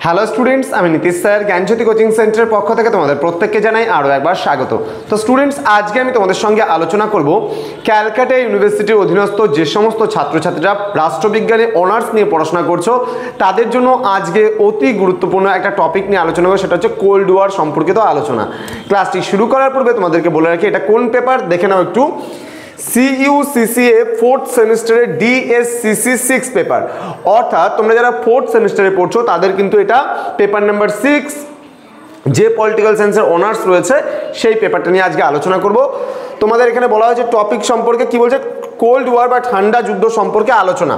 Hello students, আমি Nitish sir জ্ঞানজ্যোতি coaching সেন্টারের পক্ষ থেকে তোমাদের প্রত্যেককে জানাই আরও একবার স্বাগত। তো স্টুডেন্টস, আজকে আমি তোমাদের সঙ্গে আলোচনা করব ক্যালকাটা ইউনিভার্সিটির অধীনস্থ যে সমস্ত ছাত্রছাত্রীরা রাষ্ট্রবিজ্ঞানে অনার্স নিয়ে পড়াশোনা করছো তাদের জন্য আজকে অতি গুরুত্বপূর্ণ একটা টপিক নিয়ে আলোচনা করবো, সেটা হচ্ছে কোল্ড ওয়ার সম্পর্কিত আলোচনা। ক্লাসটি শুরু করার পূর্বে তোমাদেরকে বলে রাখি এটা কোন পেপার দেখে নাও একটু। CUCCA ফোর্থ সেমিস্টারের DSCC 6 পেপার, অর্থাৎ তোমরা যারা ফোর্থ সেমিস্টারে পড়ছো তাদের কিন্তু এটা পেপার নাম্বার 6, যে পলিটিক্যাল সায়েন্সের অনার্স রয়েছে সেই পেপারটা নিয়ে আজকে আলোচনা করব। তোমাদের এখানে বলা হয়েছে টপিক সম্পর্কে কি বলছে, কোল্ড ওয়ার বা ঠান্ডা যুদ্ধ সম্পর্কে আলোচনা।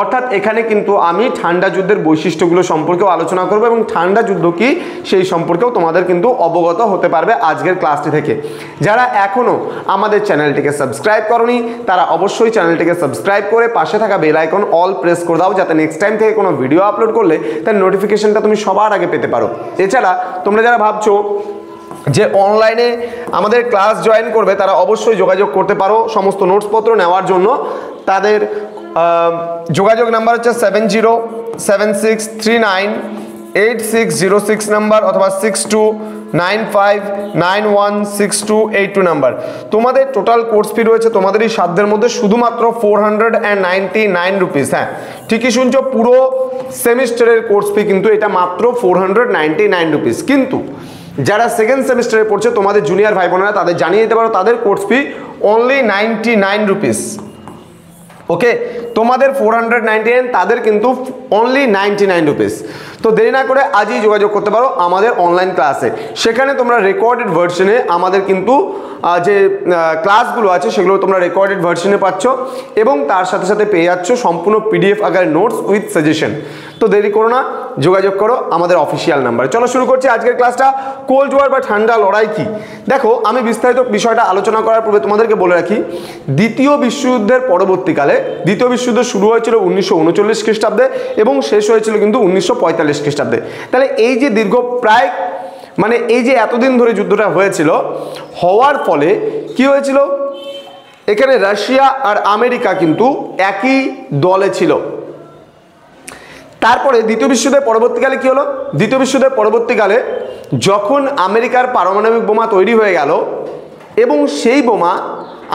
অর্থাৎ এখানে কিন্তু আমি ঠান্ডা যুদ্ধের বৈশিষ্ট্যগুলো সম্পর্কেও আলোচনা করব এবং ঠান্ডা যুদ্ধ কি সেই সম্পর্কেও তোমাদের কিন্তু অবগত হতে পারবে আজকের ক্লাসটি থেকে। যারা এখনও আমাদের চ্যানেলটিকে সাবস্ক্রাইব করোনি তারা অবশ্যই চ্যানেলটিকে সাবস্ক্রাইব করে পাশে থাকা বেল আইকন অল প্রেস করে দাও, যাতে নেক্সট টাইম থেকে কোনো ভিডিও আপলোড করলে তার নোটিফিকেশনটা তুমি সবার আগে পেতে পারো। এছাড়া তোমরা যারা ভাবছো যে অনলাইনে আমাদের ক্লাস জয়েন করবে তারা অবশ্যই যোগাযোগ করতে পারো সমস্ত নোটসপত্র নেওয়ার জন্য। তাদের যোগাযোগ নাম্বার হচ্ছে 7076398606 নাম্বার অথবা 6295916282 নাম্বার। তোমাদের টোটাল কোর্স ফি রয়েছে তোমাদের এই সাধ্যের মধ্যে শুধুমাত্র 499 রুপিস। হ্যাঁ, ঠিকই শুনছো, পুরো সেমিস্টারের কোর্স ফি কিন্তু এটা মাত্র 499 রুপিস। কিন্তু যারা সেকেন্ড সেমিস্টারে পড়ছে তোমাদের জুনিয়র ভাই বোনেরা তাদের জানিয়ে দিতে পারো তাদের কোর্স ফি অনলি 99 রুপিস। ওকে, তোমাদের 499, তাদের কিন্তু অনলি 99 রুপিস। তো দেরি না করে আজই যোগাযোগ করতে পারো আমাদের অনলাইন ক্লাসে। সেখানে তোমরা রেকর্ডেড ভার্সনে আমাদের কিন্তু যে ক্লাসগুলো আছে সেগুলো তোমরা রেকর্ডেড ভার্সনে পাচ্ছ এবং তার সাথে সাথে পেয়ে যাচ্ছ সম্পূর্ণ PDF আকারে নোটস উইথ সাজেশন। তো দেরি করো না, যোগাযোগ করো আমাদের অফিসিয়াল নাম্বারে। চলো শুরু করছি আজকের ক্লাসটা। কোল্ড ওয়ার বা ঠান্ডা লড়াই কি? দেখো, আমি বিস্তারিত বিষয়টা আলোচনা করার পূর্বে তোমাদেরকে বলে রাখি দ্বিতীয় বিশ্বযুদ্ধের পরবর্তীকালে, দ্বিতীয় বিশ্বযুদ্ধ শুরু হয়েছিল 1939 খ্রিস্টাব্দে এবং শেষ হয়েছিল কিন্তু 1945 খ্রিস্টাব্দে। তাহলে এই যে দীর্ঘ প্রায় এই যে এতদিন ধরে যুদ্ধটা হয়েছিল, হওয়ার ফলে কি হয়েছিল, এখানে রাশিয়া আর আমেরিকা কিন্তু একই দলে ছিল। তারপরে দ্বিতীয় বিশ্বযুদ্ধের পরবর্তীকালে কি হলো, দ্বিতীয় বিশ্বযুদ্ধের পরবর্তীকালে যখন আমেরিকার পারমাণবিক বোমা তৈরি হয়ে গেল এবং সেই বোমা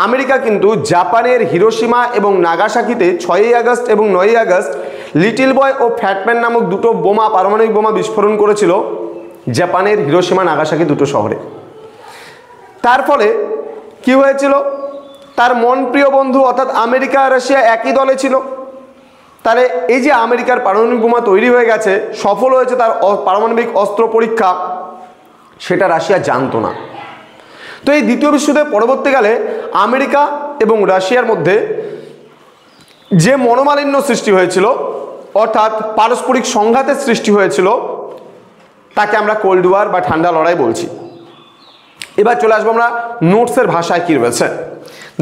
আমেরিকা কিন্তু জাপানের হিরোশিমা এবং নাগাসাকিতে 6ই আগস্ট এবং 9ই আগস্ট লিটল বয় ও ফ্যাটম্যান নামক দুটো বোমা, পারমাণবিক বোমা বিস্ফোরণ করেছিল জাপানের হিরোশিমা নাগাসাকি দুটো শহরে। তার ফলে কি হয়েছিল, তার মনপ্রিয় বন্ধু অর্থাৎ আমেরিকা আর রাশিয়া একই দলে ছিল। তাহলে এই যে আমেরিকার পারমাণবিক বোমা তৈরি হয়ে গেছে, সফল হয়েছে তার পারমাণবিক অস্ত্র পরীক্ষা, সেটা রাশিয়া জানতো না। তো এই দ্বিতীয় বিশ্বযুদ্ধের পরবর্তীকালে আমেরিকা এবং রাশিয়ার মধ্যে যে মনোমালিন্য সৃষ্টি হয়েছিল, অর্থাৎ পারস্পরিক সংঘাতের সৃষ্টি হয়েছিল, তাকে আমরা কোল্ড ওয়ার বা ঠান্ডা লড়াই বলছি। এবার চলে আসবো আমরা নোটসের ভাষায় কি রয়েছে।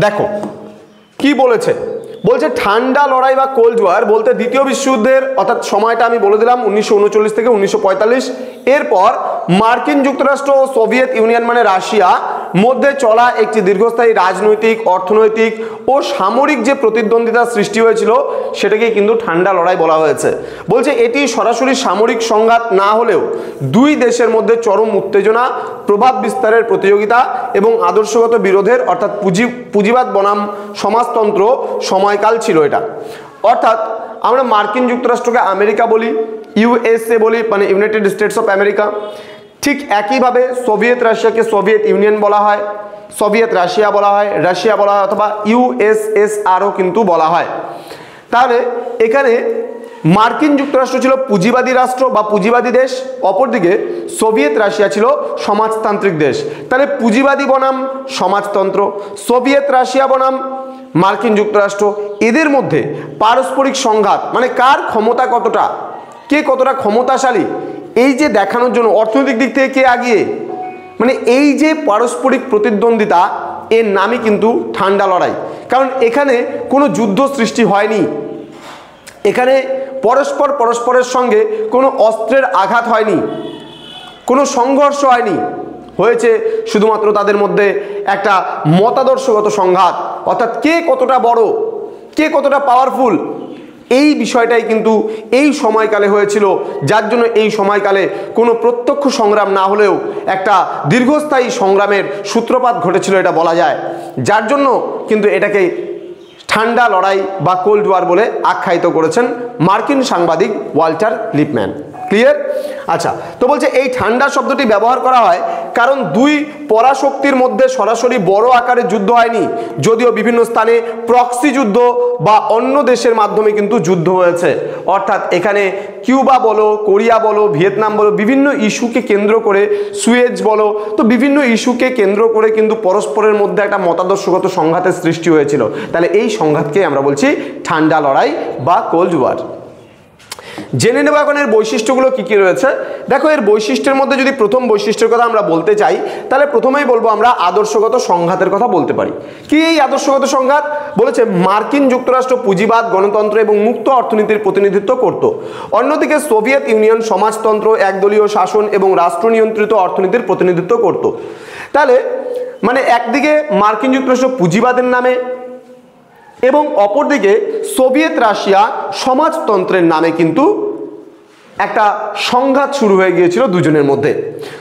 দেখো কি বলেছে, বলছে ঠান্ডা লড়াই বা কোল্ড ওয়ার বলতে দ্বিতীয় বিশ্বযুদ্ধের অর্থাৎ সময়টা আমি বলে দিলাম 1939 থেকে 1945, এরপর মার্কিন যুক্তরাষ্ট্র ও সোভিয়েত ইউনিয়ন মানে রাশিয়া মধ্যে চলা একটি দীর্ঘস্থায়ী রাজনৈতিক, অর্থনৈতিক ও সামরিক যে প্রতিদ্বন্দ্বিতার সৃষ্টি হয়েছিল সেটাকে কিন্তু ঠান্ডা লড়াই বলা হয়েছে। বলছে এটি সরাসরি সামরিক সংঘাত না হলেও দুই দেশের মধ্যে চরম উত্তেজনা, প্রভাব বিস্তারের প্রতিযোগিতা এবং আদর্শগত বিরোধের অর্থাৎ পুঁজিবাদ বনাম সমাজতন্ত্র সময়কাল ছিল এটা। অর্থাৎ আমরা মার্কিন যুক্তরাষ্ট্রকে আমেরিকা বলি, USA বলি মানে ইউনাইটেড স্টেটস অফ আমেরিকা, ঠিক একইভাবে সোভিয়েত রাশিয়াকে সোভিয়েত ইউনিয়ন বলা হয়, সোভিয়েত রাশিয়া বলা হয়, রাশিয়া বলা হয় অথবা USSRও কিন্তু বলা হয়। তাহলে এখানে মার্কিন যুক্তরাষ্ট্র ছিল পুঁজিবাদী রাষ্ট্র বা পুঁজিবাদী দেশ, অপরদিকে সোভিয়েত রাশিয়া ছিল সমাজতান্ত্রিক দেশ। তাহলে পুঁজিবাদী বনাম সমাজতন্ত্র, সোভিয়েত রাশিয়া বনাম মার্কিন যুক্তরাষ্ট্র, এদের মধ্যে পারস্পরিক সংঘাত মানে কার ক্ষমতা কতটা, কে কতটা ক্ষমতাশালী, এই যে দেখানোর জন্য অর্থনৈতিক দিক থেকে কে আগিয়ে, মানে এই যে পারস্পরিক প্রতিদ্বন্দ্বিতা, এর নামই কিন্তু ঠান্ডা লড়াই। কারণ এখানে কোনো যুদ্ধ সৃষ্টি হয়নি, এখানে পরস্পরের সঙ্গে কোনো অস্ত্রের আঘাত হয়নি, কোনো সংঘর্ষ হয়নি, হয়েছে শুধুমাত্র তাদের মধ্যে একটা মতাদর্শগত সংঘাত, অর্থাৎ কে কতটা বড়, কে কতটা পাওয়ারফুল, এই বিষয়টাই কিন্তু এই সময়কালে হয়েছিল, যার জন্য এই সময়কালে কোনো প্রত্যক্ষ সংগ্রাম না হলেও একটা দীর্ঘস্থায়ী সংগ্রামের সূত্রপাত ঘটেছিল এটা বলা যায়, যার জন্য কিন্তু এটাকে ঠান্ডা লড়াই বা কোল্ড ওয়ার বলে আখ্যায়িত করেছেন মার্কিন সাংবাদিক ওয়াল্টার লিপম্যান। ক্লিয়ার? আচ্ছা, তো বলছে এই ঠান্ডা শব্দটি ব্যবহার করা হয় কারণ দুই পরাশক্তির মধ্যে সরাসরি বড় আকারের যুদ্ধ হয়নি, যদিও বিভিন্ন স্থানে প্রক্সি যুদ্ধ বা অন্য দেশের মাধ্যমে কিন্তু যুদ্ধ হয়েছে। অর্থাৎ এখানে কিউবা বলো, কোরিয়া বলো, ভিয়েতনাম বলো, বিভিন্ন ইস্যুকে কেন্দ্র করে, সুয়েজ বলো, তো বিভিন্ন ইস্যুকে কেন্দ্র করে কিন্তু পরস্পরের মধ্যে একটা মতাদর্শগত সংঘাতের সৃষ্টি হয়েছিল। তাহলে এই সংঘাতকে আমরা বলছি ঠান্ডা লড়াই বা কোল্ড ওয়ার। জেনে নেব এখন এর বৈশিষ্ট্যগুলো কি কি রয়েছে। দেখো, এর বৈশিষ্ট্যের মধ্যে যদি প্রথম বৈশিষ্ট্যের কথা আমরা বলতে চাই, তাহলে প্রথমেই বলবো আমরা আদর্শগত সংঘাতের কথা বলতে পারি। কি এই আদর্শগত সংঘাত? বলেছে মার্কিন যুক্তরাষ্ট্র পুঁজিবাদ, গণতন্ত্র এবং মুক্ত অর্থনীতির প্রতিনিধিত্ব করত, অন্যদিকে সোভিয়েত ইউনিয়ন সমাজতন্ত্র, একদলীয় শাসন এবং রাষ্ট্র নিয়ন্ত্রিত অর্থনীতির প্রতিনিধিত্ব করত। তাহলে মানে একদিকে মার্কিন যুক্তরাষ্ট্র পুঁজিবাদের নামে এবং অপরদিকে সোভিয়েত রাশিয়া সমাজতন্ত্রের নামে কিন্তু একটা সংঘাত শুরু হয়ে গিয়েছিল দুজনের মধ্যে।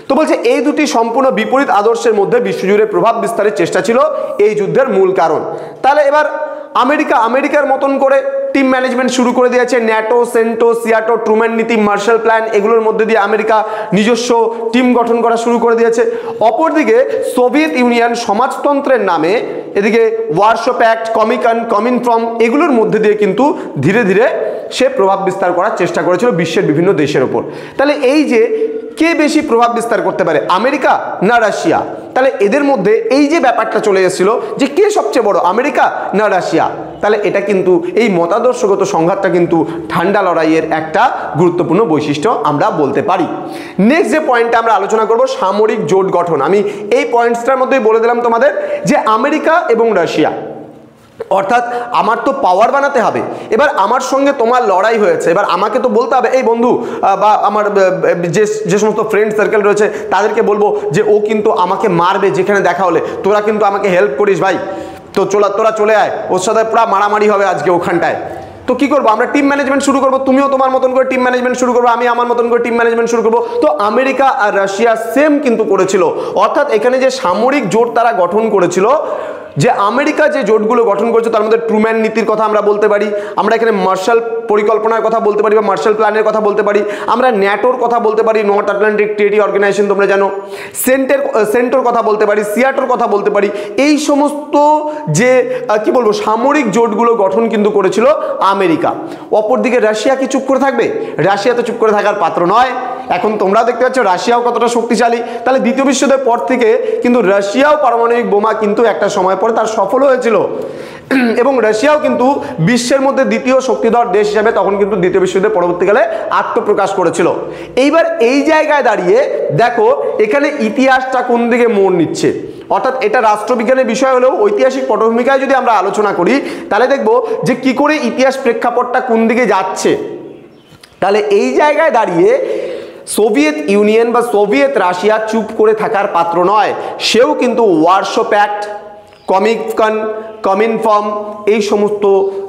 তো বলছে এই দুটি সম্পূর্ণ বিপরীত আদর্শের মধ্যে বিশ্বজুড়ে প্রভাব বিস্তারের চেষ্টা ছিল এই যুদ্ধের মূল কারণ। তাহলে এবার আমেরিকার মতন করে টিম ম্যানেজমেন্ট শুরু করে দিয়েছে। ন্যাটো, সেন্টো, সিয়াটো, ট্রুম্যান নীতি, মার্শাল প্ল্যান, এগুলোর মধ্যে দিয়ে আমেরিকা নিজস্ব টিম গঠন করা শুরু করে দিয়েছে। অপরদিকে সোভিয়েত ইউনিয়ন সমাজতন্ত্রের নামে এদিকে ওয়ারশো প্যাক্ট, কমিনফর্ম, এগুলোর মধ্যে দিয়ে কিন্তু ধীরে ধীরে সে প্রভাব বিস্তার করার চেষ্টা করেছিল বিশ্বের বিভিন্ন দেশের ওপর। তাহলে এই যে কে বেশি প্রভাব বিস্তার করতে পারে, আমেরিকা না রাশিয়া? তাহলে এদের মধ্যে এই যে ব্যাপারটা চলে এসেছিল যে কে সবচেয়ে বড়, আমেরিকা না রাশিয়া? তাহলে এটা কিন্তু এই মতাদর্শগত সংঘাতটা কিন্তু ঠান্ডা লড়াইয়ের একটা গুরুত্বপূর্ণ বৈশিষ্ট্য আমরা বলতে পারি। নেক্সট যে পয়েন্টটা আমরা আলোচনা করব, সামরিক জোট গঠন। আমি এই পয়েন্টসটার মধ্যেই বলে দিলাম তোমাদের যে আমেরিকা এবং রাশিয়া, অর্থাৎ আমার তো পাওয়ার বানাতে হবে। এবার আমার সঙ্গে তোমার লড়াই হয়েছে, এবার আমাকে তো বলতে হবে, এই বন্ধু বা আমার যে সমস্ত ফ্রেন্ড সার্কেল রয়েছে তাদেরকে বলবো যে ও কিন্তু আমাকে মারবে যেখানে দেখা হলে, তোরা কিন্তু আমাকে হেল্প করিস ভাই, তো তোরা চলে আয়, ওর সাথে পুরো মারামারি হবে আজকে ওখানটায়। তো কি করবো আমরা? টিম ম্যানেজমেন্ট শুরু করবো, তুমিও তোমার মতন করে টিম ম্যানেজমেন্ট শুরু করবো, আমি আমার মতন করে টিম ম্যানেজমেন্ট শুরু করবো। তো আমেরিকা আর রাশিয়া সেম কিন্তু করেছিল। অর্থাৎ এখানে যে সামরিক জোট তারা গঠন করেছিল, যে আমেরিকা যে জোটগুলো গঠন করেছে তার মধ্যে ট্রুম্যান নীতির কথা আমরা বলতে পারি, আমরা এখানে মার্শাল পরিকল্পনার কথা বলতে পারি বা মার্শাল প্ল্যানের কথা বলতে পারি, আমরা ন্যাটোর কথা বলতে পারি, নর্থ আটলান্টিক ট্রিটি অর্গানাইজেশন তোমরা জানো, সেন্টোর কথা বলতে পারি, সিয়াটোর কথা বলতে পারি। এই সমস্ত যে কি বলবো সামরিক জোটগুলো গঠন কিন্তু করেছিল আমেরিকা। অপরদিকে রাশিয়া কি চুপ করে থাকবে? রাশিয়া তো চুপ করে থাকার পাত্র নয়। এখন তোমরা দেখতে পাচ্ছ রাশিয়াও কতটা শক্তিশালী। তাহলে দ্বিতীয় বিশ্বযুদ্ধের পর থেকে কিন্তু রাশিয়াও পারমাণবিক বোমা কিন্তু একটা সময় পরে তার সফল হয়েছিল এবং রাশিয়াও কিন্তু বিশ্বের মধ্যে দ্বিতীয় শক্তিধর দেশ হিসেবে তখন কিন্তু দ্বিতীয় বিশ্বযুদ্ধের পরবর্তীকালে আত্মপ্রকাশ করেছিল। এইবার এই জায়গায় দাঁড়িয়ে দেখো এখানে ইতিহাসটা কোন দিকে মোড় নিচ্ছে। অর্থাৎ এটা রাষ্ট্রবিজ্ঞানের বিষয় হলেও ঐতিহাসিক পটভূমিকায় যদি আমরা আলোচনা করি তাহলে দেখব যে কি করে ইতিহাস প্রেক্ষাপটটা কোন দিকে যাচ্ছে। তাহলে এই জায়গায় দাঁড়িয়ে সোভিয়েত ইউনিয়ন বা সোভিয়েত রাশিয়া চুপ করে থাকার পাত্র নয়, সেও কিন্তু ওয়ারশো প্যাক্ট, কমিনফর্ম, এই সমস্ত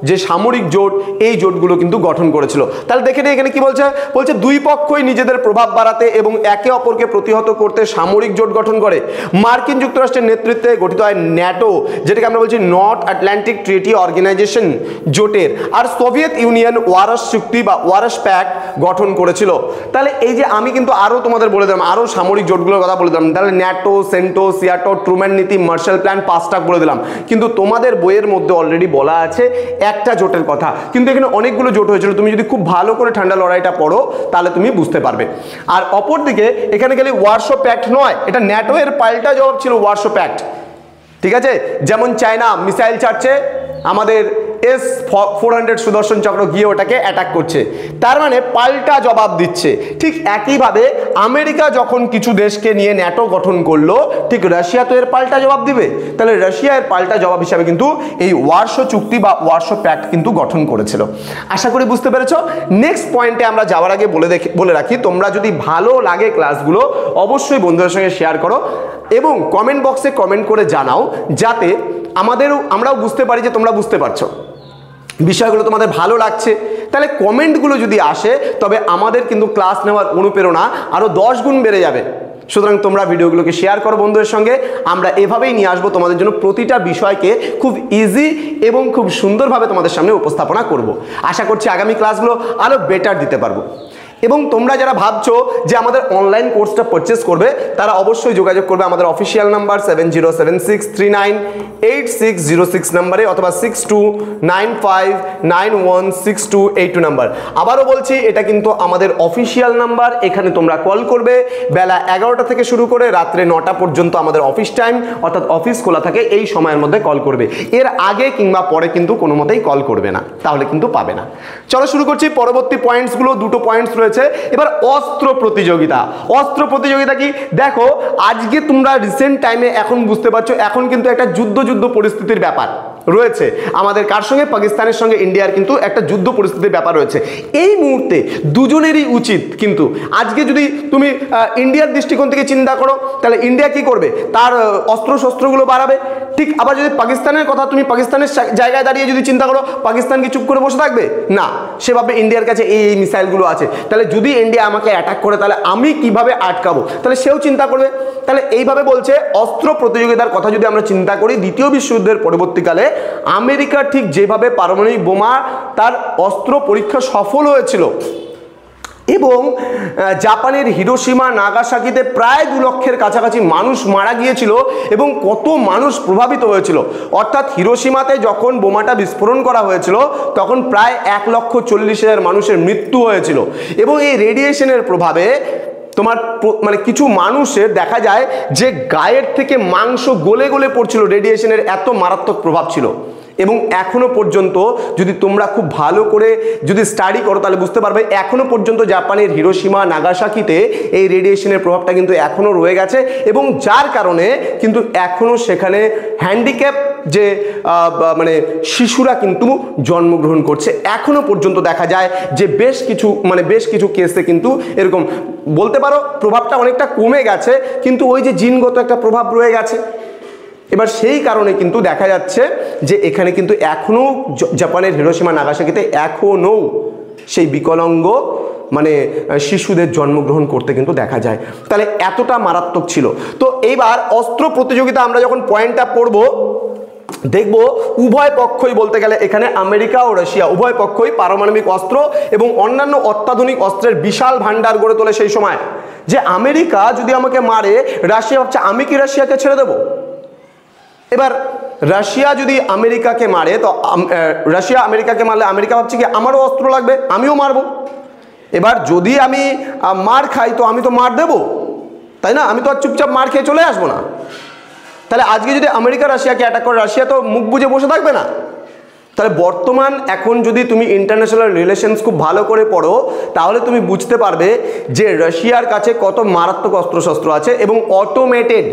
যে সামরিক জোট, এই জোটগুলো কিন্তু গঠন করেছিল। তাহলে দেখে নিই এখানে কি বলছে, দুই পক্ষই নিজেদের প্রভাব বাড়াতে এবং একে অপরকে প্রতিহত করতে সামরিক জোট গঠন করে। মার্কিন যুক্তরাষ্ট্রের নেতৃত্বে গঠিত হয় ন্যাটো, যেটাকে আমরা বলছি নর্থ আটলান্টিক ট্রিটি অর্গানাইজেশন জোটের, আর সোভিয়েত ইউনিয়ন ওয়ারশ চুক্তি বা ওয়ারশ প্যাক্ট গঠন করেছিল। তাহলে এই যে আমি কিন্তু আরও তোমাদের বলে দিলাম, আরও সামরিক জোটগুলোর কথা বলে দিলাম। তাহলে ন্যাটো, সেন্টো, সিয়াটো, ট্রুম্যান নীতি, মার্শাল প্ল্যান, 5টা বলে দিলাম। কিন্তু তোমাদের বইয়ের মধ্যে অলরেডি বলা আছে একটা জোটের কথা, কিন্তু এখানে অনেকগুলো জোট হয়েছিল। তুমি যদি খুব ভালো করে ঠান্ডা লড়াইটা পড়ো তাহলে তুমি বুঝতে পারবে। আর অপরদিকে এখানে খালি ওয়ারশো প্যাক্ট নয়, এটা ন্যাটো এর পাল্টা জবাব ছিল ওয়ারশো প্যাক্ট। ঠিক আছে, যেমন চায়না মিসাইল ছাড়ছে, আমাদের S-400 সুদর্শন চক্র গিয়ে ওটাকে অ্যাটাক করছে, তার মানে পাল্টা জবাব দিচ্ছে। ঠিক একইভাবে আমেরিকা যখন কিছু দেশকে নিয়ে ন্যাটো গঠন করলো, ঠিক রাশিয়া তো এর পাল্টা জবাব দিবে। তাহলে রাশিয়া এর পাল্টা জবাব হিসাবে কিন্তু এই ওয়ারশো চুক্তি বা ওয়ারশো প্যাক্ট কিন্তু গঠন করেছিল। আশা করি বুঝতে পেরেছো। নেক্সট পয়েন্টে আমরা যাওয়ার আগে বলে রাখি, তোমরা যদি ভালো লাগে ক্লাসগুলো অবশ্যই বন্ধুদের সঙ্গে শেয়ার করো এবং কমেন্ট বক্সে কমেন্ট করে জানাও, যাতে আমরাও বুঝতে পারি যে তোমরা বুঝতে পারছো। বিষয়গুলো তোমাদের ভালো লাগছে, তাহলে কমেন্টগুলো যদি আসে তবে আমাদের কিন্তু ক্লাস নেওয়ার অনুপ্রেরণা আরও 10 গুণ বেড়ে যাবে। সুতরাং তোমরা ভিডিওগুলোকে শেয়ার করো বন্ধুদের সঙ্গে। আমরা এভাবেই নিয়ে আসবো তোমাদের জন্য প্রতিটা বিষয়কে খুব ইজি এবং খুব সুন্দরভাবে তোমাদের সামনে উপস্থাপনা করব। আশা করছি আগামী ক্লাসগুলো আরও বেটার দিতে পারবো। এবং তোমরা যারা ভাবছো যে আমাদের অনলাইন কোর্সটা পারচেস করবে তারা অবশ্যই যোগাযোগ করবে আমাদের অফিসিয়াল নাম্বার 7076398606 নাম্বারে অথবা 6295916282 নাম্বার। আবারও বলছি এটা কিন্তু আমাদের অফিসিয়াল নাম্বার, এখানে তোমরা কল করবে। বেলা 11টা থেকে শুরু করে রাত্রে 9টা পর্যন্ত আমাদের অফিস টাইম, অর্থাৎ অফিস খোলা থাকে, এই সময়ের মধ্যে কল করবে। এর আগে কিংবা পরে কিন্তু কোনো মতেই কল করবে না, তাহলে কিন্তু পাবে না। চলো শুরু করছি পরবর্তী পয়েন্টসগুলো। দুটো পয়েন্টস রয়েছে। এবার অস্ত্র প্রতিযোগিতা। অস্ত্র প্রতিযোগিতা কি দেখো, আজকে তোমরা রিসেন্ট টাইমে এখন বুঝতে পারছো এখন কিন্তু একটা যুদ্ধ পরিস্থিতির ব্যাপার রয়েছে আমাদের কার সঙ্গে, পাকিস্তানের সঙ্গে ইন্ডিয়ার কিন্তু একটা যুদ্ধ পরিস্থিতির ব্যাপার রয়েছে। এই মুহূর্তে দুজনেরই উচিত কিন্তু আজকে যদি তুমি ইন্ডিয়ার দৃষ্টিকোণ থেকে চিন্তা করো তাহলে ইন্ডিয়া কি করবে, তার অস্ত্র শস্ত্রগুলো বাড়াবে। ঠিক আবার যদি পাকিস্তানের কথা তুমি পাকিস্তানের জায়গায় দাঁড়িয়ে যদি চিন্তা করো, পাকিস্তান কি চুপ করে বসে থাকবে? না, সেভাবে ইন্ডিয়ার কাছে এই মিসাইলগুলো আছে, তাহলে যদি ইন্ডিয়া আমাকে অ্যাটাক করে তাহলে আমি কিভাবে আটকাবো, তাহলে সেও চিন্তা করবে। তাহলে এইভাবে বলছে অস্ত্র প্রতিযোগিতার কথা যদি আমরা চিন্তা করি, দ্বিতীয় বিশ্বযুদ্ধের পরবর্তীকালে আমেরিকা ঠিক যেভাবে পারমাণবিক বোমা তার অস্ত্র পরীক্ষা সফল হয়েছিল এবং জাপানের হিরোশিমা নাগাসাকিতে প্রায় 2 লক্ষের কাছাকাছি মানুষ মারা গিয়েছিল এবং কত মানুষ প্রভাবিত হয়েছিল। অর্থাৎ হিরোশিমাতে যখন বোমাটা বিস্ফোরণ করা হয়েছিল তখন প্রায় 1,40,000 মানুষের মৃত্যু হয়েছিল এবং এই রেডিয়েশনের প্রভাবে তোমার মানে কিছু মানুষের দেখা যায় যে গায়ের থেকে মাংস গলে গলে পড়ছিল, রেডিয়েশনের এত মারাত্মক প্রভাব ছিল। এবং এখনো পর্যন্ত যদি তোমরা খুব ভালো করে যদি স্টাডি করো তাহলে বুঝতে পারবে এখনো পর্যন্ত জাপানের হিরোশিমা নাগাসাকিতে এই রেডিয়েশনের প্রভাবটা কিন্তু এখনো রয়ে গেছে এবং যার কারণে কিন্তু এখনো সেখানে হ্যান্ডিক্যাপ যে মানে শিশুরা কিন্তু জন্মগ্রহণ করছে। এখনো পর্যন্ত দেখা যায় যে বেশ কিছু কেসে কিন্তু এরকম বলতে পারো প্রভাবটা অনেকটা কমে গেছে, কিন্তু ওই যে জিনগত একটা প্রভাব রয়ে গেছে। এবার সেই কারণে কিন্তু দেখা যাচ্ছে যে এখানে কিন্তু এখনো জাপানের হিরোশিমা নাগাসাকিতে এখনো সেই বিকলাঙ্গ মানে শিশুদের জন্মগ্রহণ করতে কিন্তু দেখা যায়। তাহলে এতটা মারাত্মক ছিল। তো এইবার অস্ত্র প্রতিযোগিতা আমরা যখন পয়েন্টটা পড়ব দেখব উভয় পক্ষই বলতে গেলে এখানে আমেরিকা ও রাশিয়া উভয় পক্ষই পারমাণবিক অস্ত্র এবং অন্যান্য অত্যাধুনিক অস্ত্রের বিশাল ভান্ডার গড়ে তোলে সেই সময়। যে আমেরিকা যদি আমাকে মারে, রাশিয়া ভাবছে আমি কি রাশিয়াকে ছেড়ে দেবো। এবার রাশিয়া যদি আমেরিকাকে মারে তো রাশিয়া আমেরিকাকে মারলে আমেরিকা ভাবছে কি আমারও অস্ত্র লাগবে, আমিও মারবো। এবার যদি আমি মার খাই তো আমি তো মার দেবো, তাই না? আমি তো আর চুপচাপ মার খেয়ে চলে আসবো না। তাহলে আজকে যদি আমেরিকা রাশিয়াকে অ্যাটাক করে, রাশিয়া তো মুখ বুজে বসে থাকবে না। তাহলে বর্তমান এখন যদি তুমি ইন্টারন্যাশনাল রিলেশনস খুব ভালো করে পড়ো তাহলে তুমি বুঝতে পারবে যে রাশিয়ার কাছে কত মারাত্মক অস্ত্রশস্ত্র আছে এবং অটোমেটেড।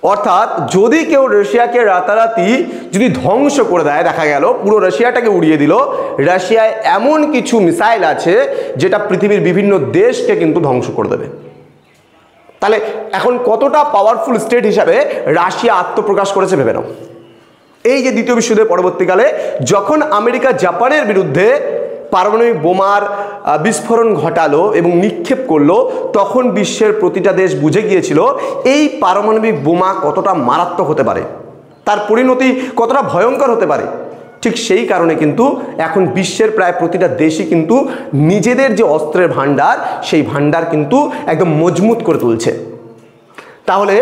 অর্থাৎ যদি কেউ রাশিয়াকে রাতারাতি যদি ধ্বংস করে দেয়, দেখা গেল পুরো রাশিয়াটাকে উড়িয়ে দিল, রাশিয়ায় এমন কিছু মিসাইল আছে যেটা পৃথিবীর বিভিন্ন দেশকে কিন্তু ধ্বংস করে দেবে। তাহলে এখন কতটা পাওয়ারফুল স্টেট হিসাবে রাশিয়া আত্মপ্রকাশ করেছে ভেবে নাও। এই যে দ্বিতীয় বিশ্বযুদ্ধের পরবর্তীকালে যখন আমেরিকা জাপানের বিরুদ্ধে পারমাণবিক বোমার বিস্ফোরণ ঘটালো এবং নিক্ষেপ করলো, তখন বিশ্বের প্রতিটা দেশ বুঝে গিয়েছিল এই পারমাণবিক বোমা কতটা মারাত্মক হতে পারে, তার পরিণতি কতটা ভয়ঙ্কর হতে পারে। ঠিক সেই কারণে কিন্তু এখন বিশ্বের প্রায় প্রতিটা দেশই কিন্তু নিজেদের যে অস্ত্রের ভান্ডার সেই ভান্ডার কিন্তু একদম মজবুত করে তুলছে। তাহলে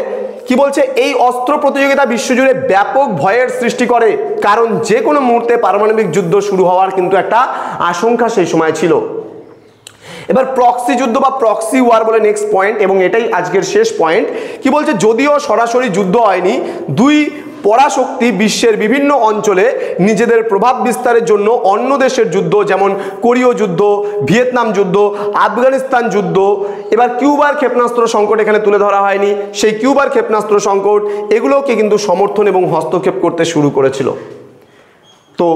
কি বলছে, এই অস্ত্র প্রতিযোগিতা বিশ্বজুড়ে ব্যাপক ভয়ের সৃষ্টি করে, কারণ যে কোনো মুহূর্তে পারমাণবিক যুদ্ধ শুরু হওয়ার কিন্তু একটা আশঙ্কা সেই সময় ছিল। এবার প্রক্সি যুদ্ধ বা প্রক্সি ওয়ার বলে নেক্সট পয়েন্ট, এবং এটাই আজকের শেষ পয়েন্ট। কি বলছে, যদিও সরাসরি যুদ্ধ হয়নি, দুই পরাশক্তি বিশ্বের বিভিন্ন অঞ্চলে নিজেদের প্রভাব বিস্তারের জন্য অন্য দেশের যুদ্ধ, যেমন কোরীয় যুদ্ধ, ভিয়েতনাম যুদ্ধ, আফগানিস্তান যুদ্ধ, এবার কিউবার ক্ষেপণাস্ত্র সংকট এখানে তুলে ধরা হয়নি, সেই কিউবার ক্ষেপণাস্ত্র সংকট এগুলোকে কিন্তু সমর্থন এবং হস্তক্ষেপ করতে শুরু করেছিল। তো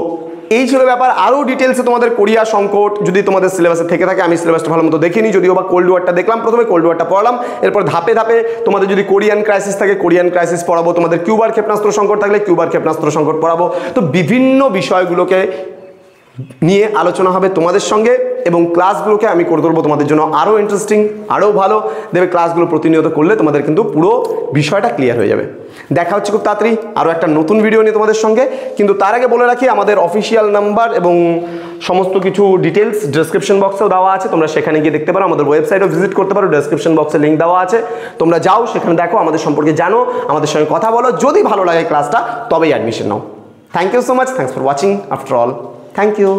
এই ছিল ব্যাপার। আরও ডিটেলসে তোমাদের কোরিয়া সংকট যদি তোমাদের সিলেবাসে থেকে থাকে, আমি সিলেবাসটা ভালো মতো দেখিনি, যদিও বা কোল্ড ওয়ারটা দেখলাম, প্রথমে কোল্ড ওয়ারটা পড়ালাম, এরপর ধাপে ধাপে তোমাদের যদি কোরিয়ান ক্রাইসিস থাকে কোরিয়ান ক্রাইসিস পড়াবো, তোমাদের কিউবার ক্ষেপণাস্ত্র সংকট থাকলে কিউবার ক্ষেপণাস্ত্র সংকট পড়াবো। তো বিভিন্ন বিষয়গুলোকে নিয়ে আলোচনা হবে তোমাদের সঙ্গে, এবং ক্লাসগুলোকে আমি করে তুলবো তোমাদের জন্য আরও ইন্টারেস্টিং, আরও ভালো দেবে। ক্লাসগুলো প্রতিনিয়ত করলে তোমাদের কিন্তু পুরো বিষয়টা ক্লিয়ার হয়ে যাবে। দেখা হচ্ছে খুব তাড়াতাড়ি আরও একটা নতুন ভিডিও নিয়ে তোমাদের সঙ্গে। কিন্তু তার আগে বলে রাখি, আমাদের অফিসিয়াল নাম্বার এবং সমস্ত কিছু ডিটেলস ডেসক্রিপশন বক্সেও দেওয়া আছে, তোমরা সেখানে গিয়ে দেখতে পারো। আমাদের ওয়েবসাইটও ভিজিট করতে পারো, ডেসক্রিপশন বক্সে লিঙ্ক দেওয়া আছে, তোমরা যাও সেখানে দেখো, আমাদের সম্পর্কে জানো, আমাদের সঙ্গে কথা বলো। যদি ভালো লাগে ক্লাসটা তবেই অ্যাডমিশন নাও। Thank you so much, thanks for watching after all, thank you.